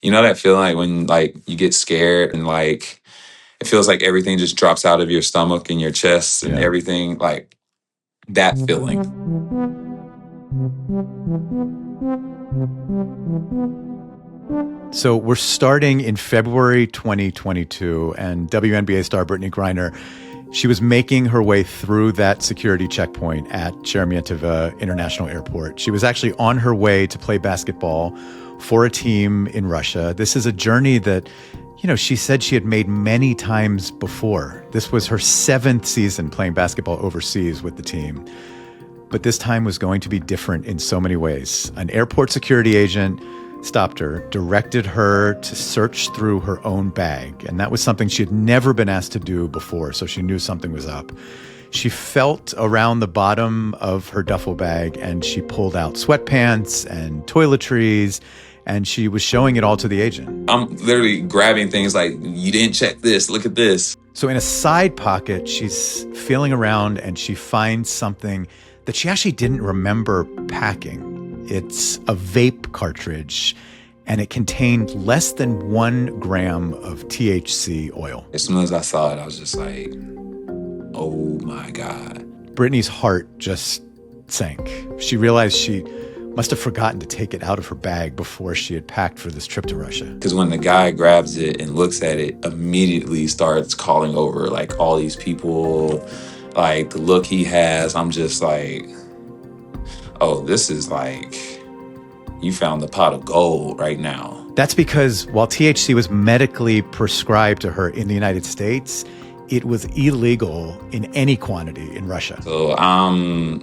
You know that feeling like when like you get scared and like it feels like everything just drops out of your stomach and your chest and everything, like that feeling. So we're starting in February 2022, and WNBA star Brittney Griner, she was making her way through that security checkpoint at Sheremetyevo International Airport. She was actually on her way to play basketball for a team in Russia. This is a journey that, she said she had made many times before. This was her 7th season playing basketball overseas with the team. But this time was going to be different in so many ways. An airport security agent stopped her, directed her to search through her own bag. And that was something she had never been asked to do before, so she knew something was up. She felt around the bottom of her duffel bag, and she pulled out sweatpants and toiletries, and she was showing it all to the agent. I'm literally grabbing things like, you didn't check this, look at this. So in a side pocket, she's feeling around, and she finds something that she actually didn't remember packing. It's a vape cartridge, and it contained less than 1 gram of THC oil. As soon as I saw it, I was just like, oh my God. Brittney's heart just sank. She realized she must have forgotten to take it out of her bag before she had packed for this trip to Russia. Because when the guy grabs it and looks at it, immediately starts calling over like all these people, like the look he has, I'm just like, oh, this is like, you found the pot of gold right now. That's because while THC was medically prescribed to her in the United States, it was illegal in any quantity in Russia. So I'm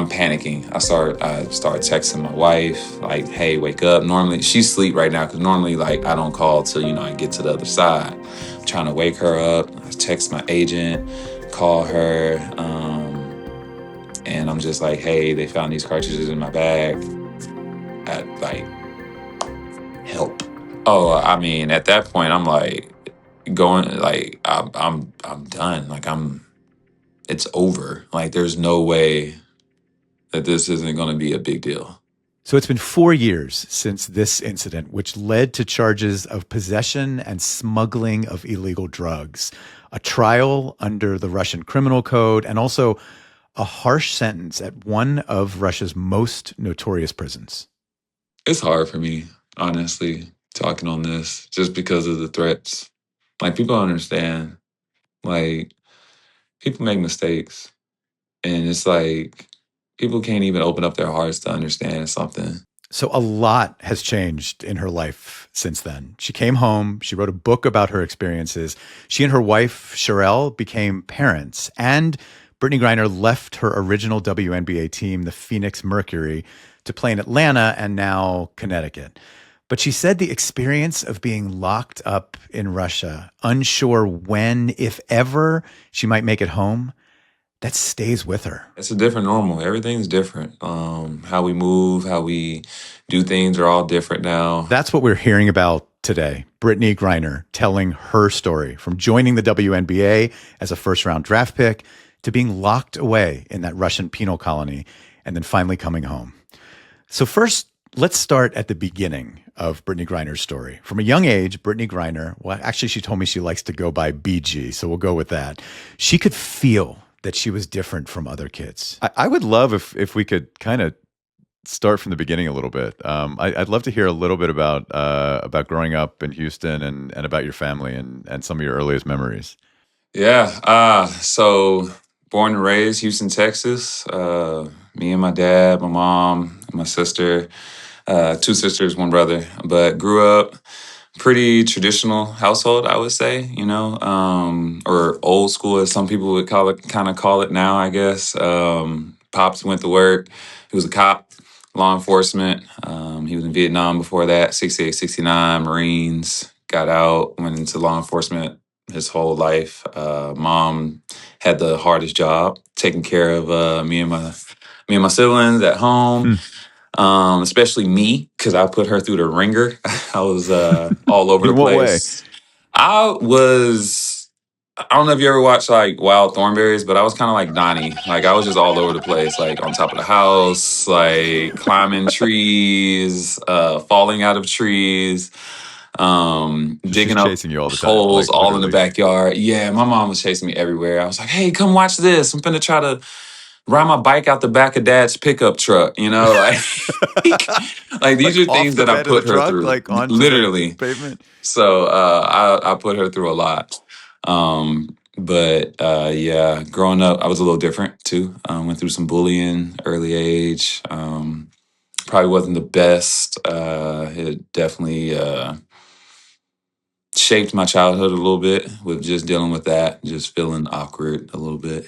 panicking. I start texting my wife, like, hey, wake up. Normally, she's asleep right now because normally, like, I don't call till, I get to the other side. I'm trying to wake her up. I text my agent, call her, and I'm just like, hey, they found these cartridges in my bag. Like, help. Oh, I mean, at that point, I'm like going, like, I'm done. Like, it's over. Like, there's no way that this isn't going to be a big deal. So it's been 4 years since this incident, which led to charges of possession and smuggling of illegal drugs, a trial under the Russian criminal code, and also a harsh sentence at one of Russia's most notorious prisons. It's hard for me, honestly, talking on this, just because of the threats. Like, people don't understand. Like, people make mistakes. And it's like, people can't even open up their hearts to understand something. So a lot has changed in her life since then. She came home. She wrote a book about her experiences. She and her wife, Sherelle, became parents. And Brittney Griner left her original WNBA team, the Phoenix Mercury, to play in Atlanta and now Connecticut. But she said the experience of being locked up in Russia, unsure when, if ever, she might make it home, that stays with her. It's a different normal. Everything's different. How we move, how we do things are all different now. That's what we're hearing about today. Brittney Griner telling her story from joining the WNBA as a first-round draft pick to being locked away in that Russian penal colony and then finally coming home. So first, let's start at the beginning of Brittney Griner's story. From a young age, Brittney Griner, well, actually, she told me she likes to go by BG, so we'll go with that. She could feel that she was different from other kids. I would love if we could kind of start from the beginning a little bit. I'd love to hear a little bit about growing up in Houston and about your family and some of your earliest memories. Yeah. So born and raised Houston, Texas. Me and my dad, my mom, and my sister. 2 sisters, 1 brother. But grew up pretty traditional household, I would say, or old school, as some people would call it now, I guess. Pops went to work. He was a cop, law enforcement. He was in Vietnam before that, 68, 69, Marines, got out, went into law enforcement his whole life. Mom had the hardest job, taking care of me and my siblings at home. Especially me, because I put her through the ringer. I was all over the place. I don't know if you ever watched like Wild Thornberrys, but I was kind of like Donnie. Like, I was just all over the place, like on top of the house, like climbing trees, falling out of trees. She was digging up chasing you all the time, holes like all in the literally. backyard. Yeah, my mom was chasing me everywhere. I was like, hey, come watch this. I'm finna try to ride my bike out the back of dad's pickup truck, like, like these Like are off things the that I bed of the put her truck, through, like onto the literally. pavement. So I put her through a lot. But yeah, growing up, I was a little different too. Went through some bullying early age. Probably wasn't the best. It definitely shaped my childhood a little bit with just dealing with that, just feeling awkward a little bit,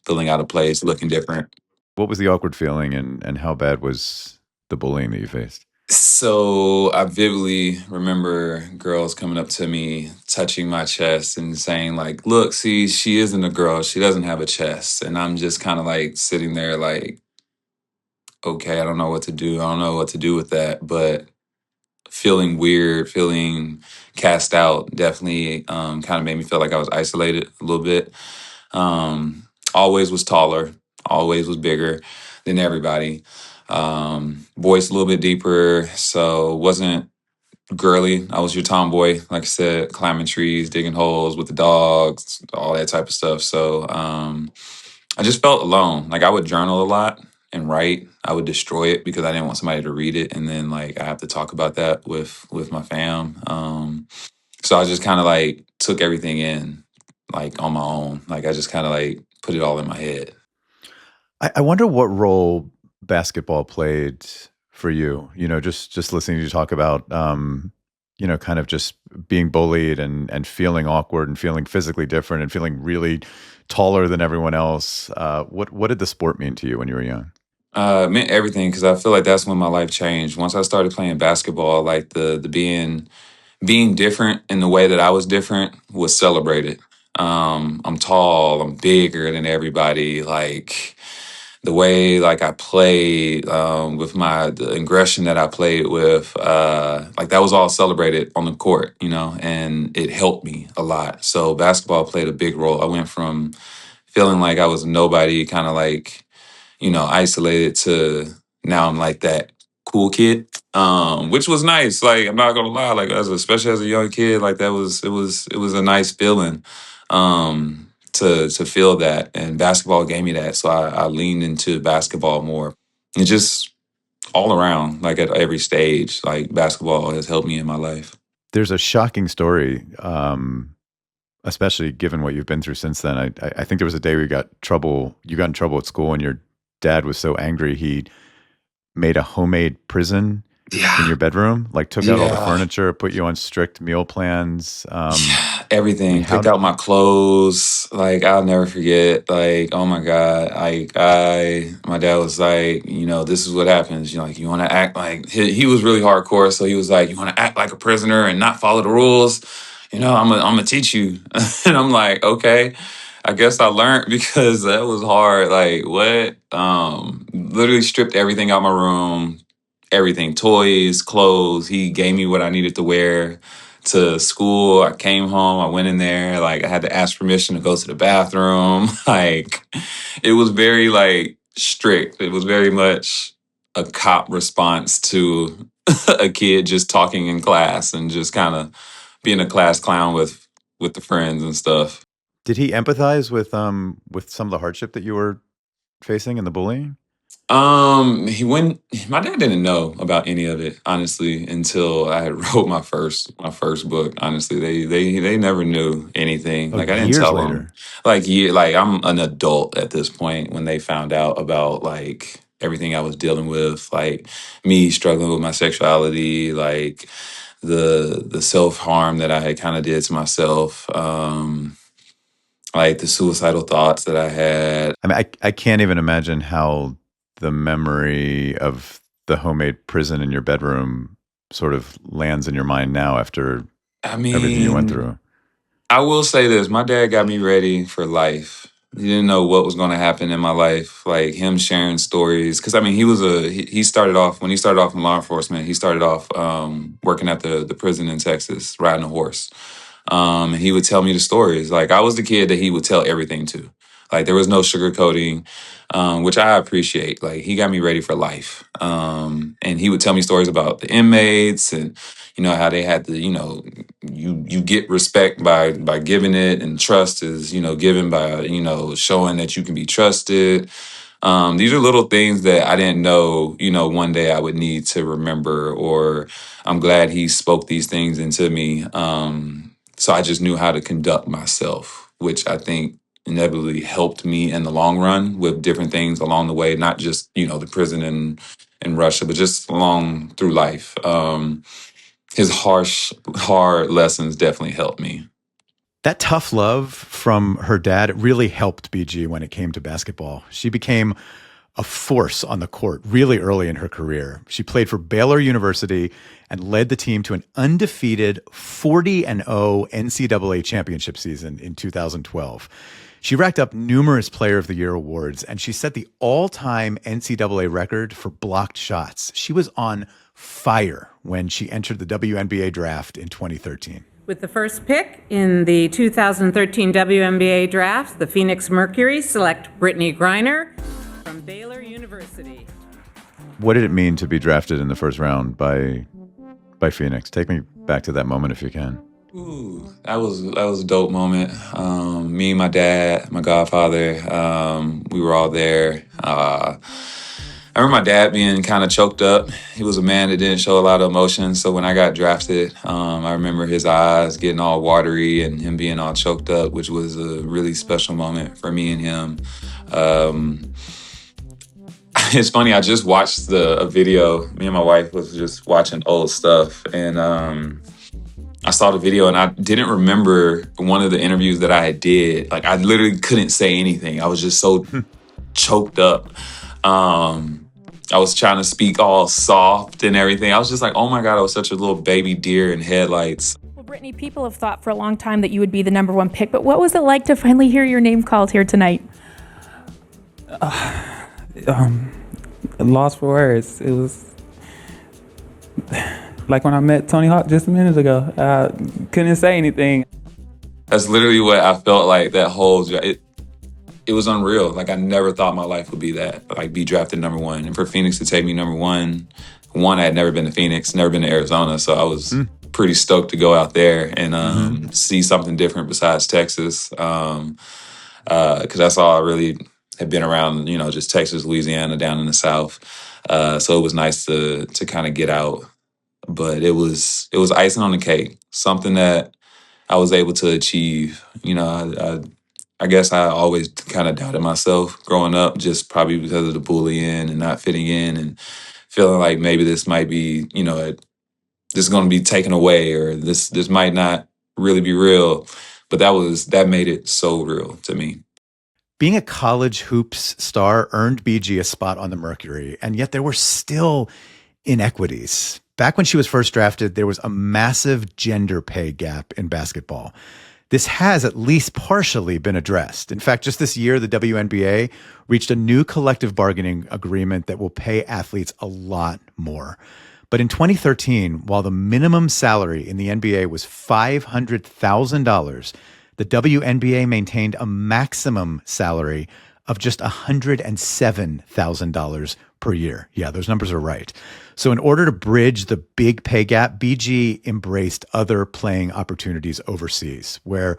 feeling out of place, looking different. What was the awkward feeling, and how bad was the bullying that you faced? So I vividly remember girls coming up to me, touching my chest and saying like, look, see, she isn't a girl. She doesn't have a chest. And I'm just kind of like sitting there like, okay, I don't know what to do. I don't know what to do with that. But feeling weird, feeling cast out definitely kind of made me feel like I was isolated a little bit. Always was taller, always was bigger than everybody. Voice a little bit deeper, so wasn't girly. I was your tomboy, like I said, climbing trees, digging holes with the dogs, all that type of stuff. So I just felt alone. Like I would journal a lot and write. I would destroy it because I didn't want somebody to read it, and then like I have to talk about that with my fam. So I just kind of like took everything in, like on my own. Like I just kind of like put it all in my head. I wonder what role basketball played for you. Just listening to you talk about, kind of just being bullied and feeling awkward and feeling physically different and feeling really taller than everyone else. What did the sport mean to you when you were young? It meant everything because I feel like that's when my life changed. Once I started playing basketball, like the being different in the way that I was different was celebrated. I'm tall, I'm bigger than everybody. Like the way like I played with the aggression that I played with, like that was all celebrated on the court, and it helped me a lot. So basketball played a big role. I went from feeling like I was nobody, kind of like isolated to now I'm like that cool kid, which was nice. Like I'm not gonna lie, like especially as a young kid, like it was a nice feeling, to feel that, and basketball gave me that, so I leaned into basketball more, and just all around, like at every stage, like basketball has helped me in my life. There's a shocking story, especially given what you've been through since then. I think there was a day where you got in trouble at school, and your dad was so angry he made a homemade prison in Yeah, your bedroom, like took out all the yeah. furniture, put you on strict meal plans. I mean, Everything, how picked out my clothes. Like I'll never forget. Like, oh my God. My dad was like, this is what happens. Like you want to act like he was really hardcore. So he was like, you want to act like a prisoner and not follow the rules. I'm gonna teach you. And I'm like, okay. I guess I learned because that was hard. Like what? Literally stripped everything out my room, everything, toys, clothes. He gave me what I needed to wear to school. I came home, I went in there, like I had to ask permission to go to the bathroom. Like it was very like strict. It was very much a cop response to a kid just talking in class and just kind of being a class clown with the friends and stuff. did he empathize with some of the hardship that you were facing and the bullying? He went. My dad didn't know about any of it, honestly, until I had wrote my first book. Honestly, they never knew anything. Oh, Like I didn't years tell them. later. Like I'm an adult at this point when they found out about like everything I was dealing with, like me struggling with my sexuality, like the self harm that I had kind of did to myself, like the suicidal thoughts that I had. I mean, I can't even imagine how the memory of the homemade prison in your bedroom sort of lands in your mind now after I everything you went mean, through. I will say this: my dad got me ready for life. He didn't know what was going to happen in my life. Like him sharing stories, because I mean, he started off when he started off in law enforcement. He started off working at the prison in Texas, riding a horse. And he would tell me the stories. Like I was the kid that he would tell everything to. Like there was no sugarcoating, which I appreciate. Like he got me ready for life. And he would tell me stories about the inmates and how they had to, you get respect by giving it, and trust is, given by, showing that you can be trusted. These are little things that I didn't know, one day I would need to remember, or I'm glad he spoke these things into me. So I just knew how to conduct myself, which I think inevitably helped me in the long run with different things along the way, not just, the prison in Russia, but just along through life. His hard lessons definitely helped me. That tough love from her dad really helped BG when it came to basketball. She became a force on the court really early in her career. She played for Baylor University and led the team to an undefeated 40-0 NCAA championship season in 2012. She racked up numerous Player of the Year awards, and she set the all-time NCAA record for blocked shots. She was on fire when she entered the WNBA draft in 2013. With the first pick in the 2013 WNBA draft, the Phoenix Mercury select Brittney Griner from Baylor University. What did it mean to be drafted in the first round by Phoenix? Take me back to that moment if you can. Ooh, that was a dope moment. Me and my dad, my godfather, we were all there. I remember my dad being kind of choked up. He was a man that didn't show a lot of emotion. So when I got drafted, I remember his eyes getting all watery and him being all choked up, which was a really special moment for me and him. It's funny, I just watched a video. Me and my wife was just watching old stuff, and I saw the video, and I didn't remember one of the interviews that I did. Like, I literally couldn't say anything. I was just so choked up. I was trying to speak all soft and everything. I was just like, oh my God, I was such a little baby deer in headlights. Well, Brittney, people have thought for a long time that you would be the number one pick, but what was it like to finally hear your name called here tonight? Lost for words. It was like when I met Tony Hawk just a minute ago. I couldn't say anything. That's literally what I felt like that whole... It was unreal. Like, I never thought my life would be that, like, be drafted number one. And for Phoenix to take me number one, I had never been to Phoenix, never been to Arizona. So I was pretty stoked to go out there and see something different besides Texas. Because that's all I really had been around, just Texas, Louisiana, down in the South. So it was nice to kind of get out. But it was icing on the cake, something that I was able to achieve. I guess I always kind of doubted myself growing up, just probably because of the bullying and not fitting in and feeling like maybe this might be, this is going to be taken away, or this might not really be real. But that made it so real to me. Being a college hoops star earned BG a spot on the Mercury, and yet there were still inequities. Back when she was first drafted, there was a massive gender pay gap in basketball. This has at least partially been addressed. In fact, just this year, the WNBA reached a new collective bargaining agreement that will pay athletes a lot more. But in 2013, while the minimum salary in the NBA was $500,000, the WNBA maintained a maximum salary of just $107,000 per year. Yeah, those numbers are right. So in order to bridge the big pay gap, BG embraced other playing opportunities overseas, where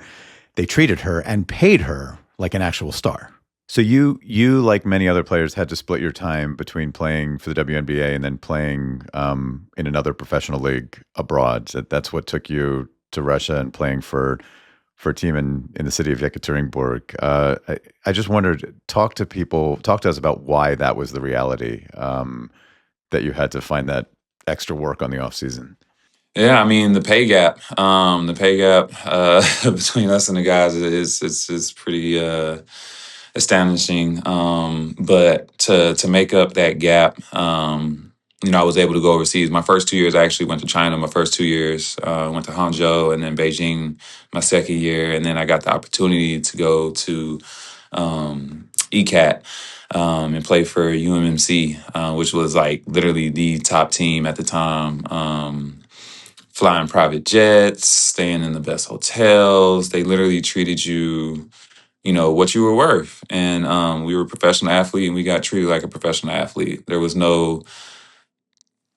they treated her and paid her like an actual star. So you, like many other players, had to split your time between playing for the WNBA and then playing in another professional league abroad. That's what took you to Russia and playing for a team in the city of Yekaterinburg. I just wondered, talk to us about why that was the reality, that you had to find that extra work on the off season. Yeah, I mean, the pay gap between us and the guys is pretty astonishing. But to make up that gap, I was able to go overseas. My first 2 years, I actually went to China. My first 2 years, went to Hangzhou and then Beijing my second year. And then I got the opportunity to go to ECAT and play for UMMC, which was like literally the top team at the time. Flying private jets, staying in the best hotels. They literally treated you, what you were worth. And we were a professional athlete, and we got treated like a professional athlete. There was no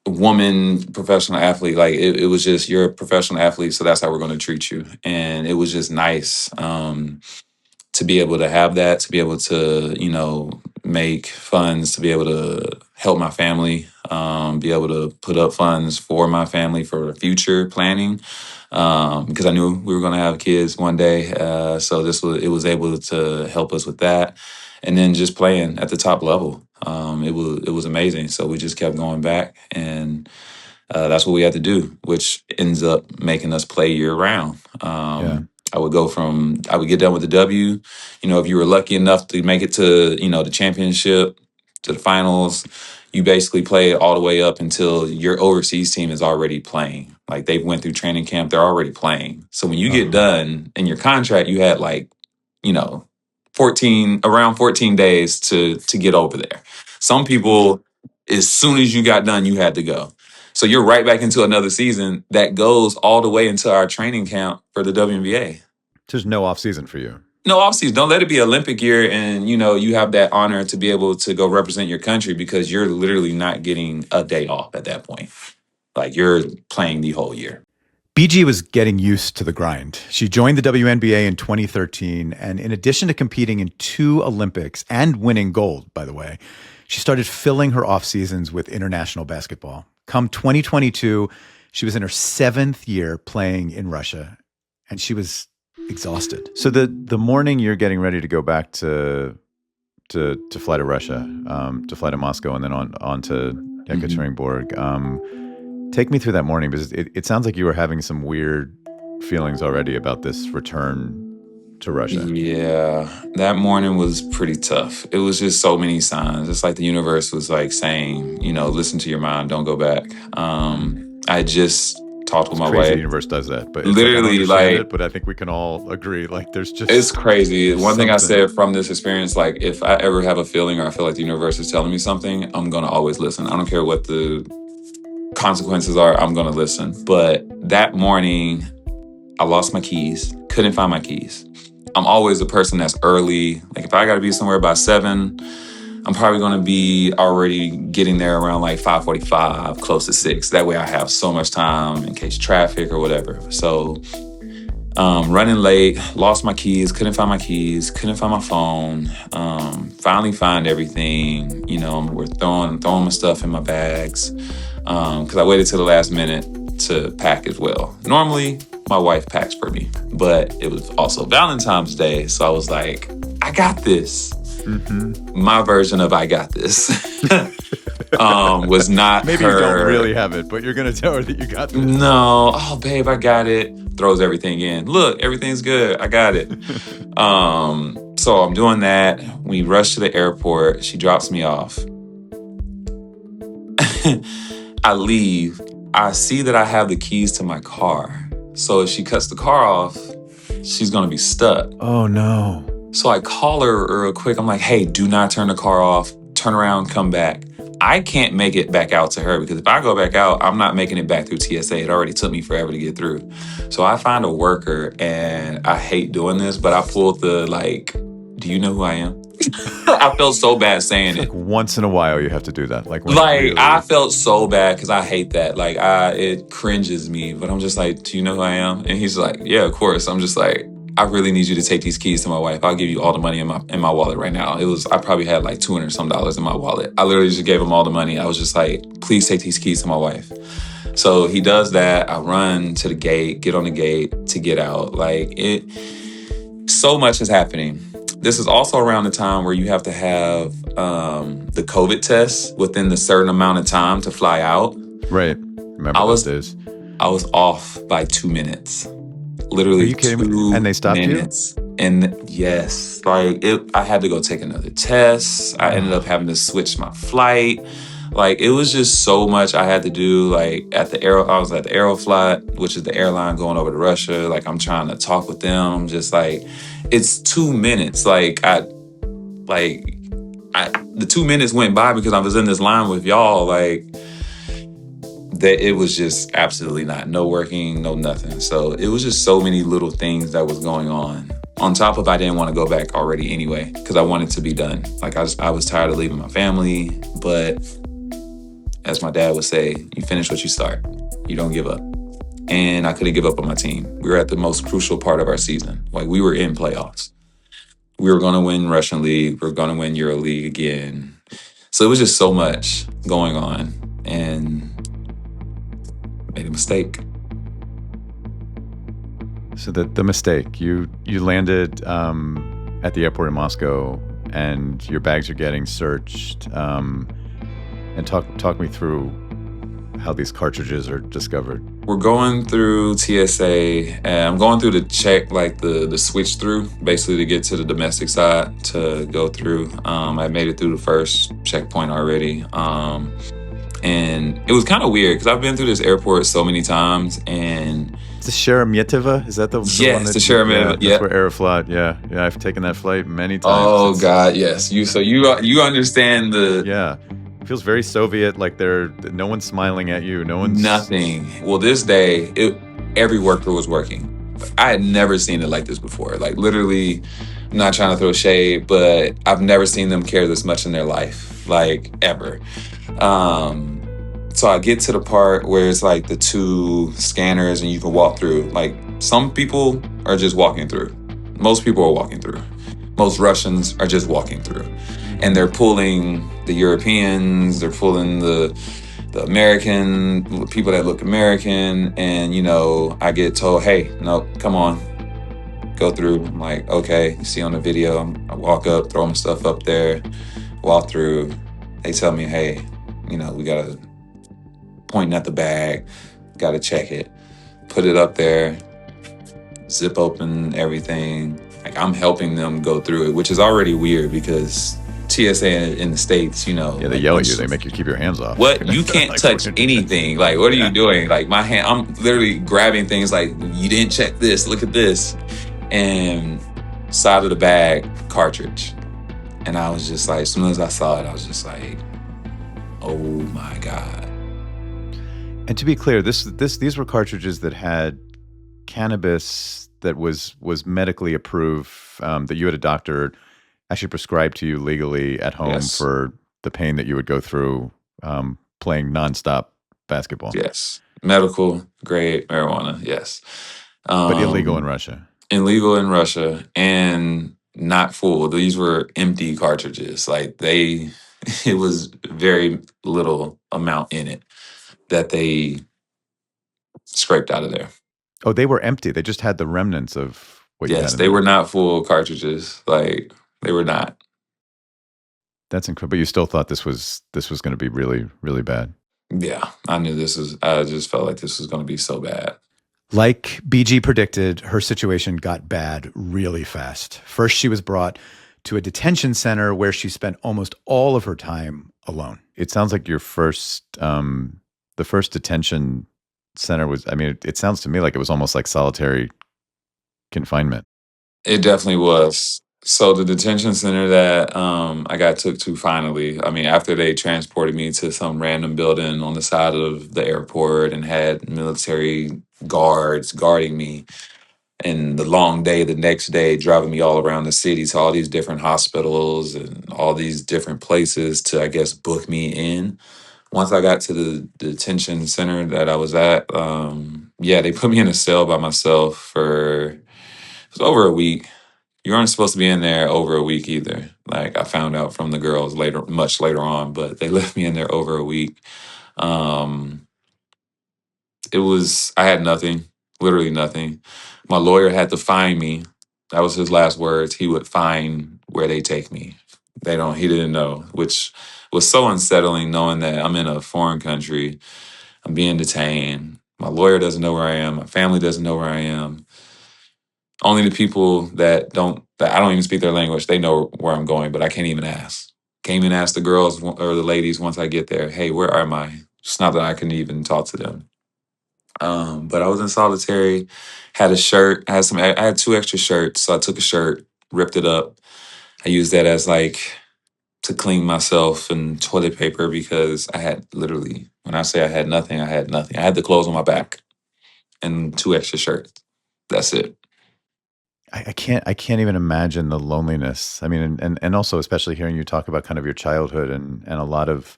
woman professional athlete. Like it was just, you're a professional athlete, so that's how we're going to treat you. And it was just nice to be able to have that, to be able to, make funds, to be able to help my family, be able to put up funds for my family for future planning, because I knew we were going to have kids one day. So it was able to help us with that, and then just playing at the top level. It was amazing. So we just kept going back, and that's what we had to do, which ends up making us play year round. Yeah. I would get done with the W. If you were lucky enough to make it to, the championship, to the finals, you basically play all the way up until your overseas team is already playing. Like they've went through training camp, they're already playing. So when you get done in your contract, you had you know, around 14 days to get over there. Some people, as soon as you got done, you had to go. So you're right back into another season that goes all the way into our training camp for the WNBA. There's no off season for you. No offseason. Don't let it be Olympic year and, you have that honor to be able to go represent your country, because you're literally not getting a day off at that point. Like you're playing the whole year. BG was getting used to the grind. She joined the WNBA in 2013, and in addition to competing in 2 Olympics and winning gold, by the way, she started filling her off seasons with international basketball. Come 2022, she was in her 7th year playing in Russia, and she was exhausted. So the morning you're getting ready to go back to fly to Russia, to fly to Moscow, and then on to Ekaterinburg. Take me through that morning, because it sounds like you were having some weird feelings already about this return to Russia. Yeah, that morning was pretty tough. It was just so many signs. It's like the universe was like saying, listen to your mind, don't go back. I just talked with my wife. The universe does that, but literally, but I think we can all agree, it's crazy. One thing I said from this experience, like if I ever have a feeling or I feel like the universe is telling me something, I'm gonna always listen. I don't care what the consequences are, I'm gonna listen. But that morning, I lost my keys, couldn't find my keys. I'm always a person that's early. Like if I gotta be somewhere by 7, I'm probably gonna be already getting there around like 5:45, close to 6. That way I have so much time in case traffic or whatever. So running late, lost my keys, couldn't find my phone. Finally find everything. We're throwing my stuff in my bags. Because I waited till the last minute to pack as well. Normally, my wife packs for me, but it was also Valentine's Day, so I was like, I got this. Mm-hmm. My version of I got this was not Maybe her. You don't really have it, but you're going to tell her that you got this. No. Oh, babe, I got it. Throws everything in. Look, everything's good. I got it. So I'm doing that. We rush to the airport. She drops me off. I leave. I see that I have the keys to my car. So if she cuts the car off, she's going to be stuck. Oh, no. So I call her real quick. I'm like, hey, do not turn the car off. Turn around, come back. I can't make it back out to her, because if I go back out, I'm not making it back through TSA. It already took me forever to get through. So I find a worker, and I hate doing this, but I pulled the do you know who I am? I felt so bad saying it. Once in a while you have to do that. I felt so bad because I hate that. It cringes me, but I'm just like, do you know who I am? And he's like, yeah, of course. I'm just like, I really need you to take these keys to my wife. I'll give you all the money in my wallet right now. I probably had like $200 some in my wallet. I literally just gave him all the money. I was just like, please take these keys to my wife. So he does that. I run to the gate, get on the gate to get out. So much is happening. This is also around the time where you have to have the COVID test within the certain amount of time to fly out. Right. Remember those days. I was off by 2 minutes. Literally. Are you kidding me? And they stopped minutes. You? And yes, I had to go take another test. I ended up having to switch my flight. It was just so much I had to do. I was at the Aeroflot, which is the airline going over to Russia. I'm trying to talk with them. Just it's 2 minutes. The 2 minutes went by because I was in this line with y'all. That it was just absolutely no working, no nothing. So it was just so many little things that was going on. On top of I didn't want to go back already anyway, because I wanted to be done. I was tired of leaving my family, but as my dad would say, you finish what you start. You don't give up. And I couldn't give up on my team. We were at the most crucial part of our season. Like, we were in playoffs. We were going to win Russian League. We were going to win Euro League again. So it was just so much going on, and made a mistake. So the mistake, you landed at the airport in Moscow, and your bags are getting searched. And talk me through how these cartridges are discovered. We're going through TSA, and I'm going through the check, like the switch through, basically to get to the domestic side to go through. I made it through the first checkpoint already. And it was kind of weird because I've been through this airport so many times, and It's the Sheremetyevo? Is that the one? Yes, the Sheremetyevo, Yeah, that's where Aeroflot. Yeah, I've taken that flight many times. Oh God, yes. You understand the Yeah, it feels very Soviet. Like no one's smiling at you. No one's nothing. Well, this day, every worker was working. I had never seen it like this before. Like, literally, I'm not trying to throw shade, but I've never seen them care this much in their life, like, ever. So I get to the part where it's like the two scanners and you can walk through. Like, some people are just walking through. Most people are walking through. Most Russians are just walking through. And they're pulling the Europeans, they're pulling the American, people that look American. And, I get told, hey, no, come on, go through. I'm like, okay, you see on the video, I walk up, throw my stuff up there, walk through. They tell me, hey, we gotta, pointing at the bag, gotta check it, put it up there, zip open everything. Like, I'm helping them go through it, which is already weird because TSA in the States, Yeah, they yell at you. They make you keep your hands off. What? You can't Like, touch anything. Like, what are you doing? Like, my hand, I'm literally grabbing things like, you didn't check this, look at this. And side of the bag, cartridge. And I was just like, as soon as I saw it, I was just like, oh my God. And to be clear, these were cartridges that had cannabis that was medically approved, that you had a doctor actually prescribed to you legally at home. Yes. For the pain that you would go through playing nonstop basketball. Yes. Medical grade marijuana. Yes. But illegal in Russia. Illegal in Russia, and not full. These were empty cartridges. Like, it was very little amount in it that they scraped out of there. Oh, they were empty. They just had the remnants of what you had. Yes, in they there. were not full cartridges. Like, they were not. That's incredible. But you still thought this was going to be really, really bad. Yeah, I knew I just felt like this was going to be so bad. Like BG predicted, her situation got bad really fast. First, she was brought to a detention center where she spent almost all of her time alone. It sounds like your the first detention center was, it sounds to me like it was almost like solitary confinement. It definitely was. So the detention center that I got took to finally, after they transported me to some random building on the side of the airport and had military guards guarding me, and the long day, the next day, driving me all around the city to all these different hospitals and all these different places to, I guess, book me in. Once I got to the detention center that I was at, they put me in a cell by myself for, it was over a week. You aren't supposed to be in there over a week either. Like, I found out from the girls much later on, but they left me in there over a week. I had nothing, literally nothing. My lawyer had to find me. That was his last words. He would find where they take me. He didn't know, which was so unsettling, knowing that I'm in a foreign country. I'm being detained. My lawyer doesn't know where I am. My family doesn't know where I am. Only the people that I don't even speak their language, they know where I'm going, but I can't even ask. Can't even ask the girls or the ladies once I get there, hey, where am I? It's not that I can even talk to them. But I was in solitary, had a shirt, I had 2 extra shirts, so I took a shirt, ripped it up. I used that as to clean myself and toilet paper because I had literally, when I say I had nothing, I had nothing. I had the clothes on my back and 2 extra shirts. That's it. I can't even imagine the loneliness. And also especially hearing you talk about kind of your childhood and a lot of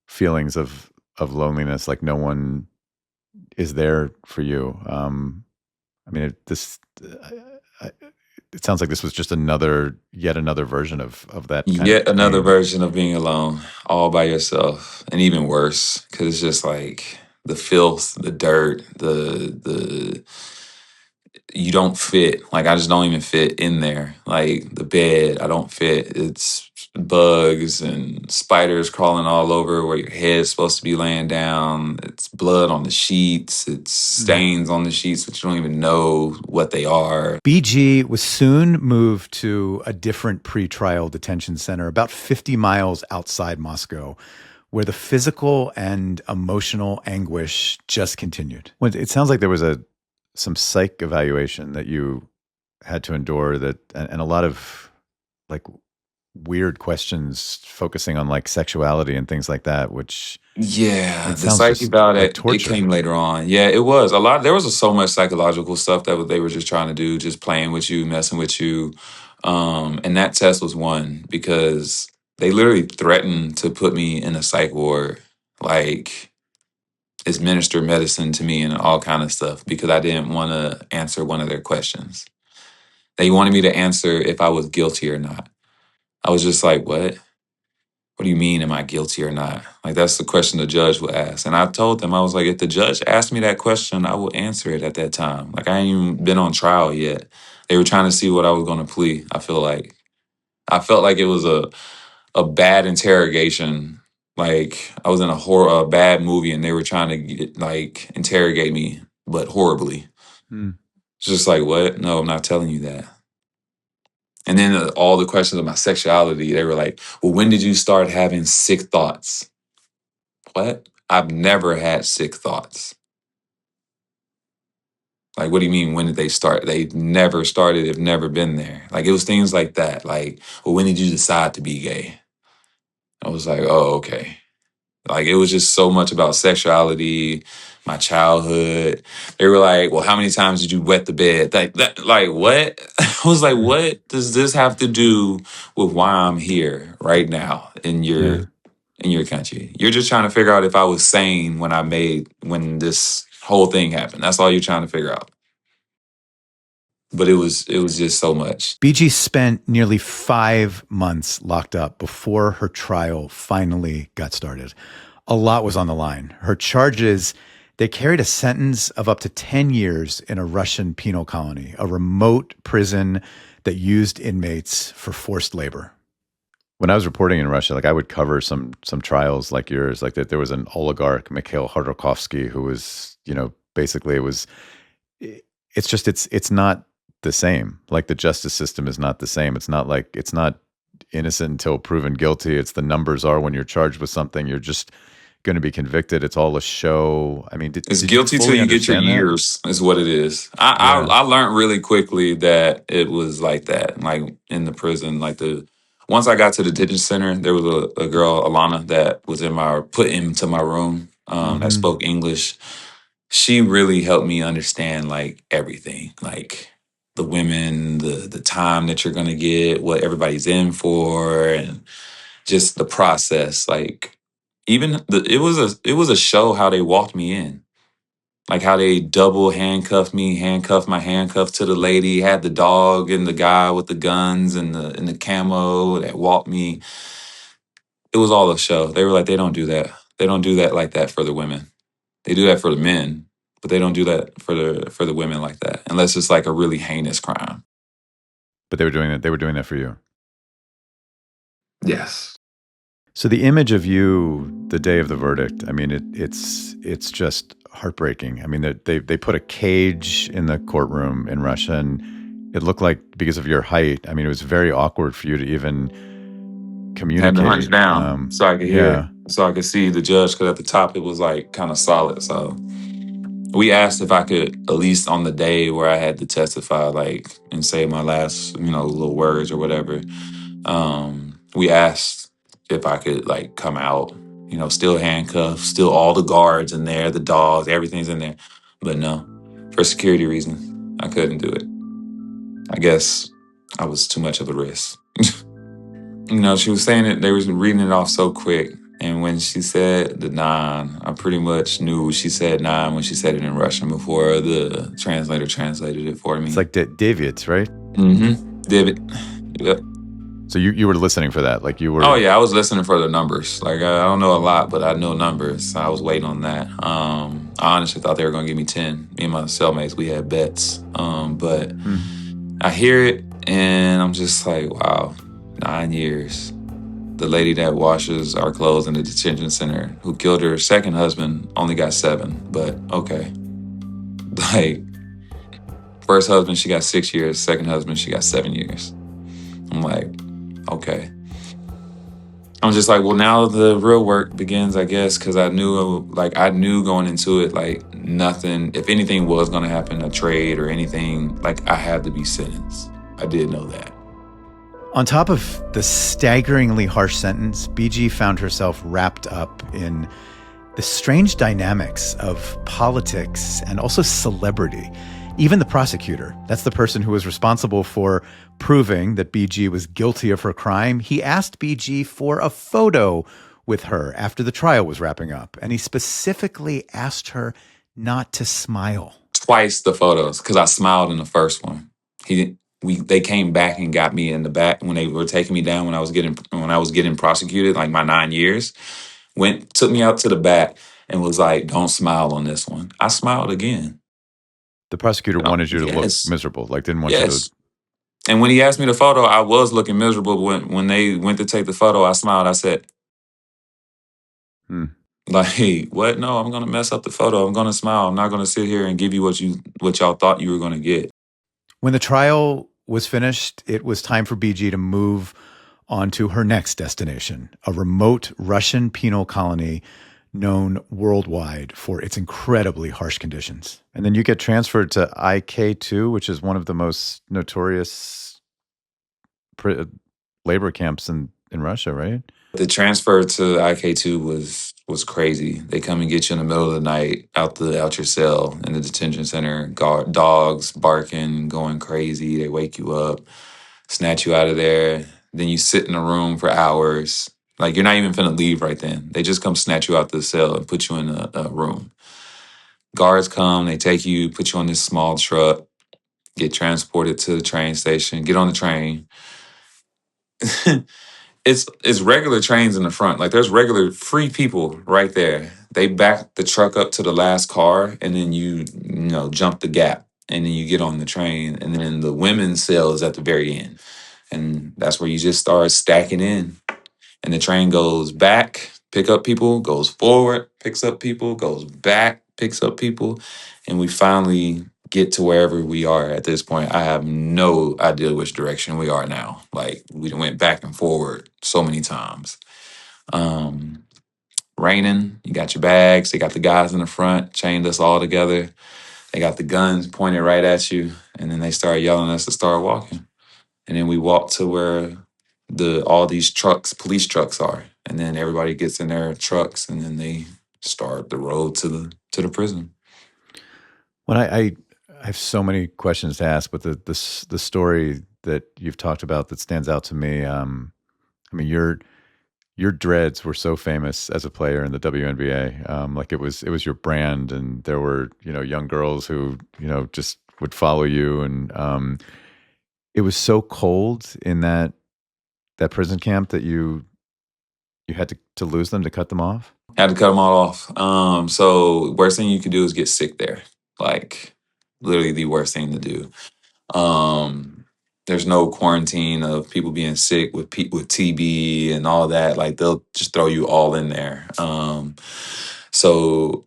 feelings of of loneliness, like no one is there for you. I mean, it sounds like this was just yet another version of that kind of Yet another pain. version of being alone, all by yourself, and even worse because it's just like the filth, the dirt, the you don't fit. Like I just don't even fit in there. Like the bed, I don't fit. It's bugs and spiders crawling all over where your head's supposed to be laying down. It's blood on the sheets. It's stains on the sheets that you don't even know what they are. BG was soon moved to a different pretrial detention center about 50 miles outside Moscow, where the physical and emotional anguish just continued. Well, it sounds like there was some psych evaluation that you had to endure, and a lot of like weird questions focusing on like sexuality and things like that, which Yeah, it the sounds psyche just about like it, it torture. came later on. Yeah, it was a lot. There was so much psychological stuff that they were just trying to do, just playing with you, messing with you. And that test was one because they literally threatened to put me in a psych ward, like administer medicine to me and all kind of stuff because I didn't want to answer one of their questions. They wanted me to answer if I was guilty or not. I was just like, what? What do you mean, am I guilty or not? Like, that's the question the judge would ask. And I told them, I was like, if the judge asked me that question, I would answer it at that time. Like, I ain't even been on trial yet. They were trying to see what I was going to plead. I felt like it was a bad interrogation. Like, I was in a bad movie and they were trying to interrogate me, but horribly. It's just like, what? No, I'm not telling you that. And then all the questions of my sexuality, they were like, well, when did you start having sick thoughts? What? I've never had sick thoughts. Like, what do you mean, when did they start? They never started, they've never been there. Like, it was things like that. Like, well, when did you decide to be gay? I was like, oh, okay. Like, it was just so much about sexuality, my childhood. They were like, well, how many times did you wet the bed? Like what? I was like, what does this have to do with why I'm here right now in your country? You're just trying to figure out if I was sane when this whole thing happened. That's all you're trying to figure out. But it was just so much. BG spent nearly 5 months locked up before her trial finally got started. A lot was on the line. Her charges, they carried a sentence of up to 10 years in a Russian penal colony, a remote prison that used inmates for forced labor. When I was reporting in Russia, like I would cover some trials like yours, like that there was an oligarch, Mikhail Khodorkovsky, who was, basically it's not the same. Like the justice system is not the same. It's not innocent until proven guilty. It's the numbers are when you're charged with something, you're just going to be convicted. It's all a show. I mean, It's did guilty you till fully you get your understand that? years, is what it is. I learned really quickly that it was like that, like in the prison. Once I got to the detention center, there was a girl, Alana, that was put into my room that spoke English. She really helped me understand like everything, like the women, the time that you're gonna get, what everybody's in for, and just the process. Like it was a show how they walked me in. Like how they double handcuffed me, handcuffed my handcuff to the lady, had the dog and the guy with the guns and the camo that walked me. It was all a show. They were like, they don't do that. They don't do that like that for the women. They do that for the men, but they don't do that for the women like that, unless it's like a really heinous crime. But they were doing that. They were doing that for you. Yes. So the image of you the day of the verdict, I mean, it's just heartbreaking. I mean, they put a cage in the courtroom in Russia, and it looked like because of your height, I mean, it was very awkward for you to even communicate. Had to hunch down so I could yeah. hear, so I could see the judge, because at the top it was like kind of solid. So we asked if I could, at least on the day where I had to testify, like, and say my last, little words or whatever. We asked if I could like come out, still handcuffed, still all the guards in there, the dogs, everything's in there. But no, for security reasons, I couldn't do it. I guess I was too much of a risk. She was saying it, they was reading it off so quick. And when she said the 9, I pretty much knew she said 9 when she said it in Russian before the translator translated it for me. It's like David's, right? Mm-hmm. David. Yep. So you were listening for that, like you were. Oh yeah, I was listening for the numbers. Like I don't know a lot, but I know numbers. I was waiting on that. I honestly thought they were gonna give me 10. Me and my cellmates, we had bets. But I hear it and I'm just like, wow, 9 years. The lady that washes our clothes in the detention center, who killed her second husband, only got 7. But okay, like first husband, she got 6 years. Second husband, she got 7 years. I'm like, okay. I'm just like, well, now the real work begins, I guess, because I knew going into it, like nothing, if anything was going to happen, a trade or anything, like I had to be sentenced. I did know that. On top of the staggeringly harsh sentence, BG found herself wrapped up in the strange dynamics of politics and also celebrity. Even the prosecutor, that's the person who was responsible for proving that BG was guilty of her crime, he asked BG for a photo with her after the trial was wrapping up. And he specifically asked her not to smile. Twice the photos, because I smiled in the first one. They came back and got me in the back when they were taking me down when I was getting prosecuted, like my 9 years. Took me out to the back and was like, "Don't smile on this one." I smiled again. The prosecutor wanted you to look Yes. miserable, like didn't want you Yes. to. And when he asked me the photo, I was looking miserable. When they went to take the photo, I smiled. I said, like, hey, what? No, I'm going to mess up the photo. I'm going to smile. I'm not going to sit here and give you what y'all thought you were going to get. When the trial was finished, it was time for BG to move on to her next destination, a remote Russian penal colony known worldwide for its incredibly harsh conditions. And then you get transferred to IK2, which is one of the most notorious labor camps in Russia, right? The transfer to IK2 was crazy. They come and get you in the middle of the night out your cell in the detention center. Dogs barking, going crazy. They wake you up, snatch you out of there. Then you sit in a room for hours. Like you're not even finna leave right then. They just come snatch you out the cell and put you in a room. Guards come, they take you, put you on this small truck, get transported to the train station, get on the train. It's regular trains in the front. Like there's regular free people right there. They back the truck up to the last car and then you jump the gap and then you get on the train and then the women's cell is at the very end. And that's where you just start stacking in. And the train goes back, pick up people, goes forward, picks up people, goes back, picks up people. And we finally get to wherever we are at this point. I have no idea which direction we are now. Like we went back and forward so many times. Raining, you got your bags, they got the guys in the front, chained us all together. They got the guns pointed right at you. And then they start yelling at us to start walking. And then we walk to where all these police trucks are. And then everybody gets in their trucks and then they start the road to the prison. Well, I have so many questions to ask, but the story that you've talked about that stands out to me, I mean, your dreads were so famous as a player in the WNBA. Like it was your brand, and there were young girls who just would follow you, and it was so cold in that prison camp that you had to lose them, to cut them off. Had to cut them all off. So worst thing you could do is get sick there. Like literally the worst thing to do. There's no quarantine of people being sick with TB and all that. Like they'll just throw you all in there. So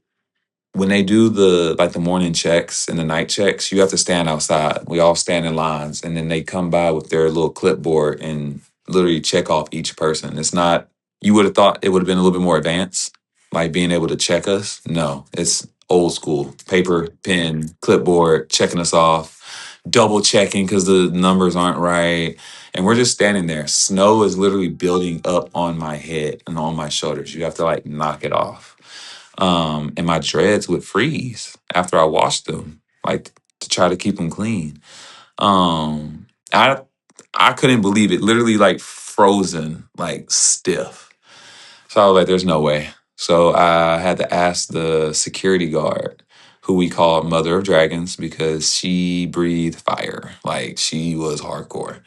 when they do the morning checks and the night checks, you have to stand outside. We all stand in lines, and then they come by with their little clipboard and literally check off each person. It's not. You would have thought it would have been a little bit more advanced, like being able to check us. No, it's old school. Paper, pen, clipboard, checking us off, double checking because the numbers aren't right. And we're just standing there. Snow is literally building up on my head and on my shoulders. You have to like knock it off. And my dreads would freeze after I washed them, like to try to keep them clean. I couldn't believe it. Literally like frozen, like stiff. So I was like, there's no way. So I had to ask the security guard, who we call Mother of Dragons, because she breathed fire. Like, she was hardcore.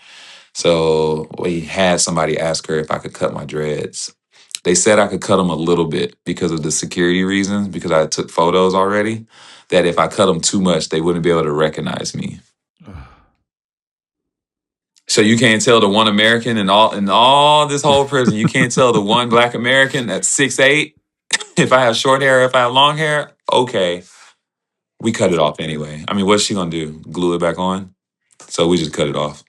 So we had somebody ask her if I could cut my dreads. They said I could cut them a little bit because of the security reasons, because I took photos already, that if I cut them too much, they wouldn't be able to recognize me. So you can't tell the one American in all this whole prison, you can't tell the one Black American that's 6'8". If I have short hair, if I have long hair, okay. We cut it off anyway. I mean, what's she gonna do? Glue it back on? So we just cut it off.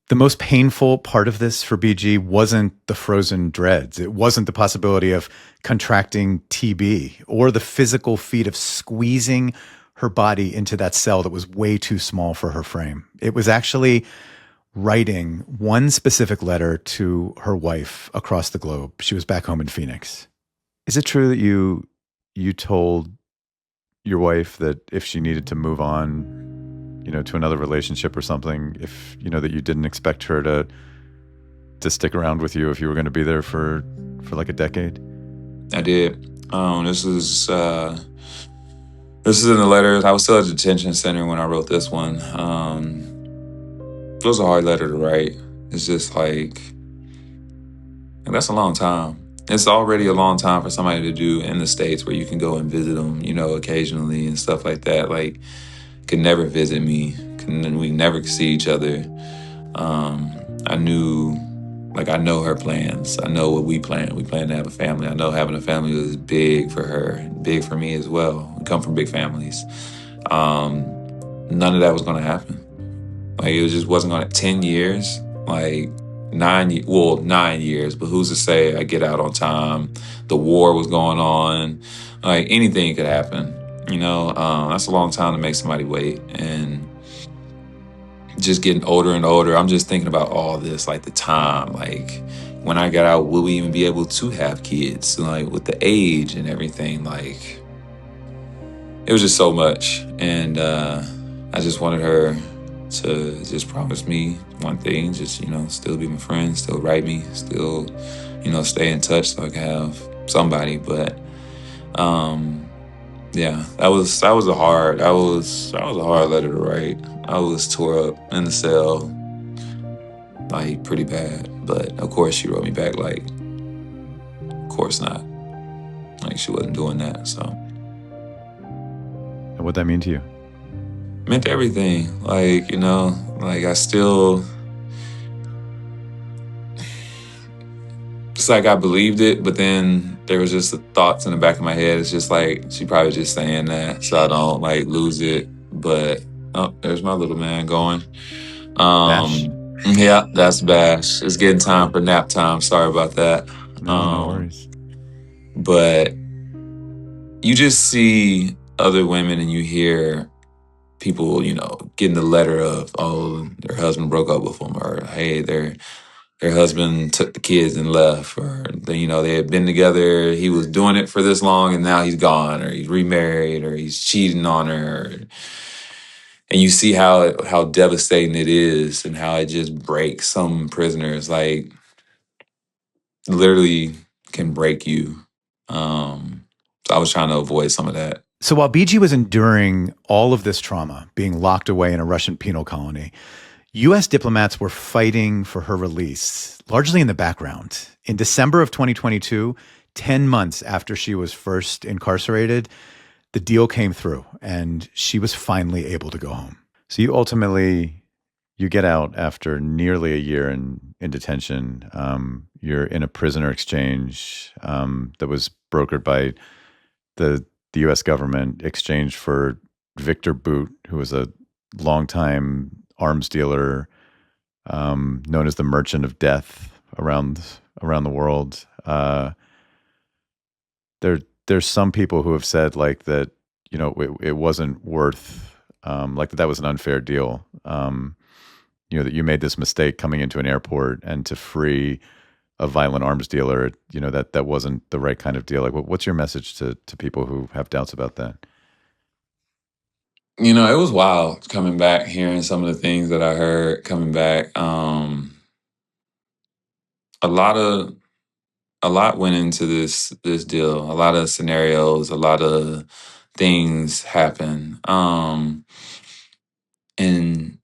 The most painful part of this for BG wasn't the frozen dreads. It wasn't the possibility of contracting TB or the physical feat of squeezing her body into that cell that was way too small for her frame. It was actually writing one specific letter to her wife across the globe. She was back home in Phoenix. Is it true that you told your wife that if she needed to move on, to another relationship or something, if that you didn't expect her to stick around with you if you were going to be there for like a decade? I did. This is in the letters. I was still at the detention center when I wrote this one. It was a hard letter to write. It's just like, that's a long time. It's already a long time for somebody to do in the States, where you can go and visit them, occasionally and stuff like that. Like, could never visit me. We never could see each other. I know her plans. I know what we plan. We plan to have a family. I know having a family was big for her, big for me as well. We come from big families. None of that was going to happen. Like, it just wasn't going to. 10 years, like 9 years, but who's to say I get out on time? The war was going on. Like, anything could happen. That's a long time to make somebody wait. And just getting older and older, I'm just thinking about all this, like the time, like when I got out, will we even be able to have kids? Like, with the age and everything, like, it was just so much. And I just wanted her to just promise me one thing, just, still be my friend, still write me, still, stay in touch so I can have somebody. But yeah, that was a hard letter to write. I was tore up in the cell, like, pretty bad. But of course she wrote me back like, of course not. Like, she wasn't doing that. So. And what'd that mean to you? It meant everything. Like, like, I still, it's like I believed it, but then there was just the thoughts in the back of my head. It's just like, she probably just saying that so I don't, like, lose it. But there's my little man going. Bash. Yeah, that's Bash. It's getting time for nap time. Sorry about that. No worries. But you just see other women and you hear people, getting the letter of, oh, their husband broke up with them, or hey, their husband took the kids and left, or they had been together, he was doing it for this long and now he's gone, or he's remarried, or he's cheating on her. And you see how devastating it is and how it just breaks some prisoners, like, literally can break you. So I was trying to avoid some of that. So while BG was enduring all of this trauma, being locked away in a Russian penal colony, U.S. diplomats were fighting for her release, largely in the background. In December of 2022, 10 months after she was first incarcerated, the deal came through and she was finally able to go home. So you get out after nearly a year in detention. You're in a prisoner exchange that was brokered by the U.S. government, exchanged for Victor Boot, who was a longtime arms dealer, known as the Merchant of Death around the world. There's some people who have said, like, that it wasn't worth, like, that was an unfair deal. That you made this mistake coming into an airport, and to free a violent arms dealer, that wasn't the right kind of deal. Like, what's your message to people who have doubts about that? It was wild coming back, hearing some of the things that I heard coming back. A lot of a lot went into this deal. A lot of scenarios, a lot of things happen. And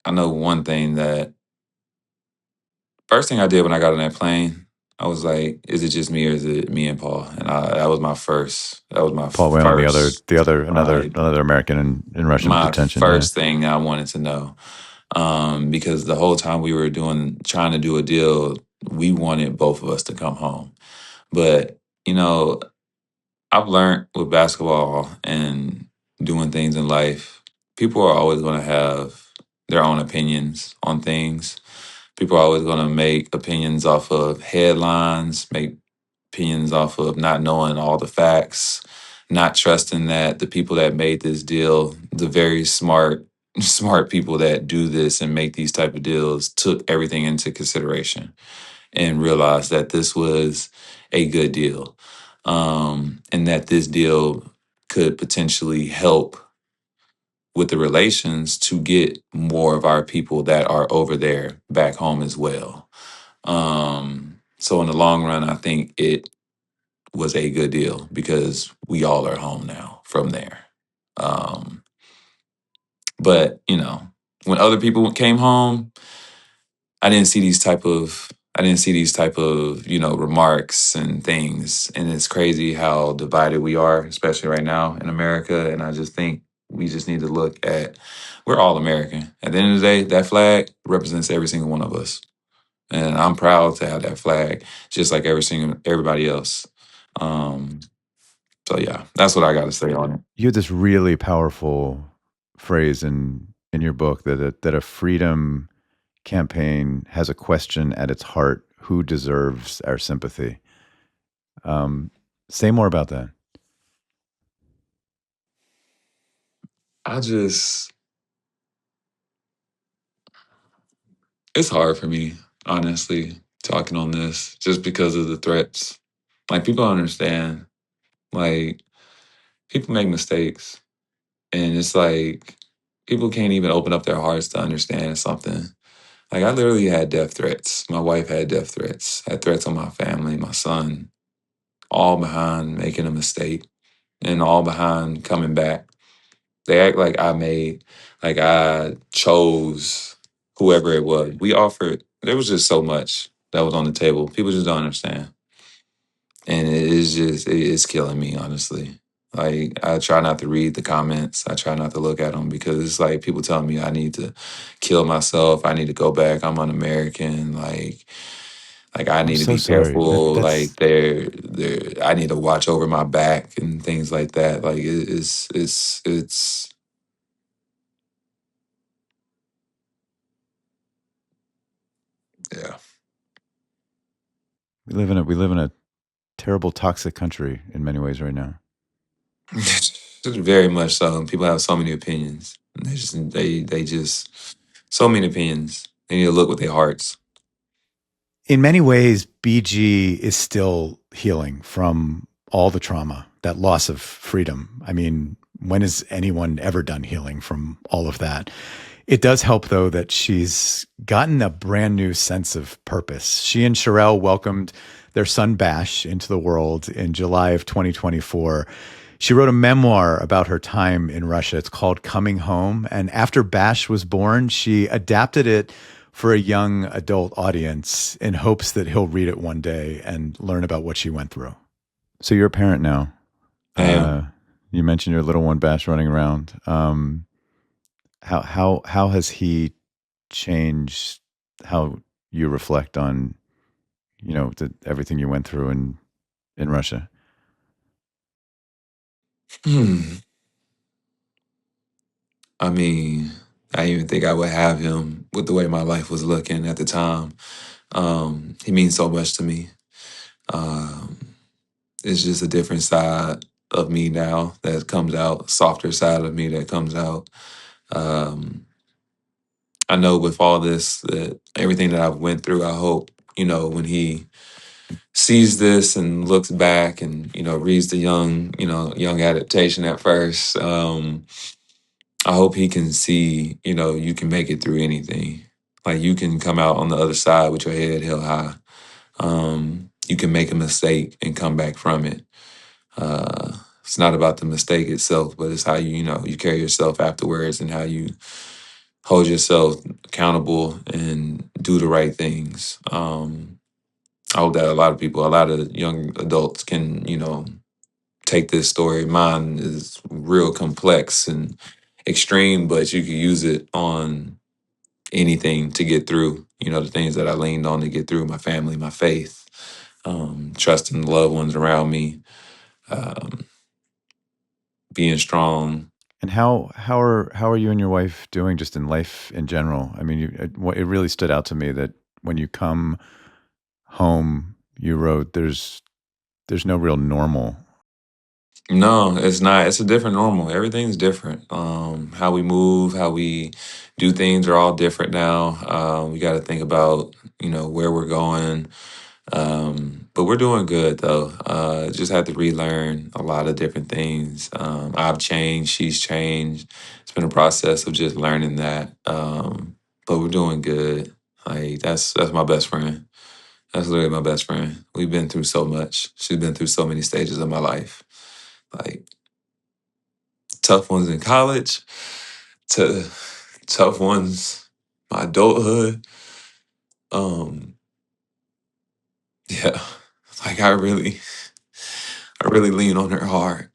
I know one thing that first thing I did when I got on that plane, I was like, is it just me or is it me and Paul? And that was my first. That was my Paul Whelan, first. another American in Russian My detention. Yeah. first thing I wanted to know, because the whole time we were trying to do a deal, we wanted both of us to come home. But I've learned with basketball and doing things in life, people are always going to have their own opinions on things. People are always going to make opinions off of headlines, make opinions off of not knowing all the facts, not trusting that the people that made this deal, the very smart people that do this and make these type of deals, took everything into consideration and realized that this was a good deal, and that this deal could potentially help with the relations to get more of our people that are over there back home as well. So in the long run, I think it was a good deal because we all are home now from there. Um, but when other people came home, I didn't see these type of remarks and things, and it's crazy how divided we are, especially right now in America. And I just think we just need to look at we're all American. At the end of the day, that flag represents every single one of us, and I'm proud to have that flag, just like everybody else. Um, so yeah, that's what I got to say on it. You had this really powerful phrase in your book that a freedom campaign has a question at its heart: who deserves our sympathy? Say more about that. I just It's hard for me, honestly, talking on this just because of the threats. Like, people don't understand. Like, people make mistakes, and it's like people can't even open up their hearts to understand something. Like, I literally had death threats. My wife had death threats, had threats on my family, my son, all behind making a mistake and all behind coming back. They act like I chose whoever it was. There was just so much that was on the table. People just don't understand. And it's killing me, honestly. Like, I try not to read the comments. I try not to look at them because it's like people telling me I need to kill myself. I need to go back. I'm un-American. Like I I'm need to so be sorry. careful. That's Like I need to watch over my back and things like that. Like it's yeah. we live in a terrible, toxic country in many ways right now. Very much so. People have so many opinions. And they just so many opinions. They need to look with their hearts. In many ways, BG is still healing from all the trauma, that loss of freedom. I mean, when has anyone ever done healing from all of that? It does help, though, that she's gotten a brand new sense of purpose. She and Sherelle welcomed their son Bash into the world in July of 2024. She wrote a memoir about her time in Russia. It's called Coming Home. And after Bash was born, she adapted it for a young adult audience in hopes that he'll read it one day and learn about what she went through. So you're a parent now. I am. You mentioned your little one Bash running around. How has he changed how you reflect on everything you went through in Russia? I mean, I didn't even think I would have him with the way my life was looking at the time. He means so much to me. Um, it's just a different side of me now that comes out, softer side of me that comes out. Um, I know with all this, that everything that I've went through, I hope, when he sees this and looks back and, reads the young adaptation at first, I hope he can see, you can make it through anything. Like, you can come out on the other side with your head held high. you can make a mistake and come back from it. It's not about the mistake itself, but it's how you carry yourself afterwards and how you hold yourself accountable and do the right things. I hope that a lot of young adults can, take this story. Mine is real complex and extreme, but you can use it on anything to get through. The things that I leaned on to get through: my family, my faith, trusting the loved ones around me, um, being strong. And how are you and your wife doing just in life in general? I mean, it really stood out to me that when you come home, you wrote, there's no real normal. No, it's not. It's a different normal. Everything's different. How we move, how we do things are all different now. We got to think about, where we're going. But we're doing good though. Just had to relearn a lot of different things. I've changed, she's changed. It's been a process of just learning that. But we're doing good. Like that's my best friend. That's literally my best friend. We've been through so much. She's been through so many stages of my life. Like tough ones in college to tough ones my adulthood. Um, yeah. Like I really lean on her hard.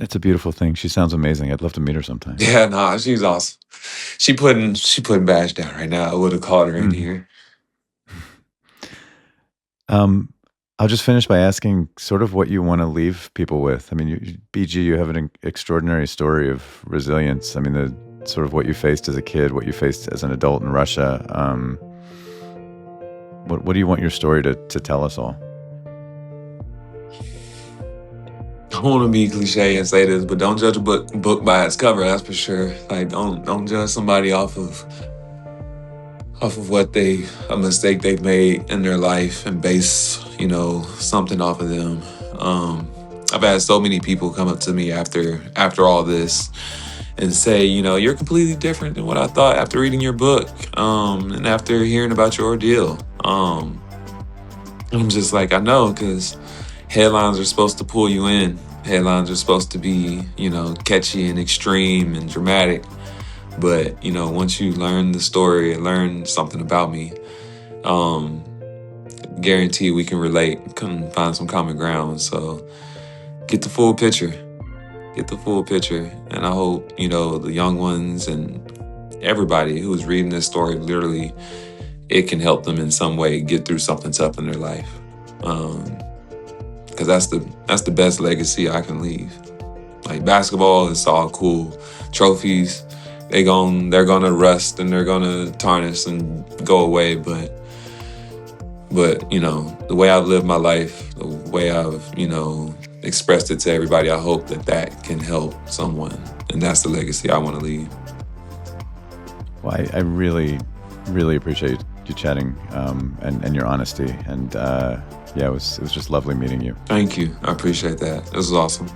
It's a beautiful thing. She sounds amazing. I'd love to meet her sometime. Yeah, nah, she's awesome. She putting Bash down right now. I would have called her in Mhm. here. I'll just finish by asking sort of what you want to leave people with. I mean, BG, you have an extraordinary story of resilience. I mean, the sort of what you faced as a kid, what you faced as an adult in Russia. What do you want your story to tell us all? I want to be cliche and say this, but don't judge a book by its cover. That's for sure. Like don't judge somebody off of a mistake they've made in their life and base something off of them. I've had so many people come up to me after all this and say, you're completely different than what I thought after reading your book, and after hearing about your ordeal. I'm just like, I know, because headlines are supposed to pull you in. Headlines are supposed to be, catchy and extreme and dramatic. But, once you learn the story and learn something about me, guarantee we can relate, can find some common ground. So get the full picture. Get the full picture. And I hope, the young ones and everybody who's reading this story, literally, it can help them in some way get through something tough in their life. Because that's the best legacy I can leave. Like basketball, it's all cool. Trophies, they're gonna rust and they're gonna tarnish and go away. But the way I've lived my life, the way I've expressed it to everybody, I hope that can help someone, and that's the legacy I want to leave. Well, I really, really appreciate you chatting and your honesty. And it was just lovely meeting you. Thank you. I appreciate that. This was awesome.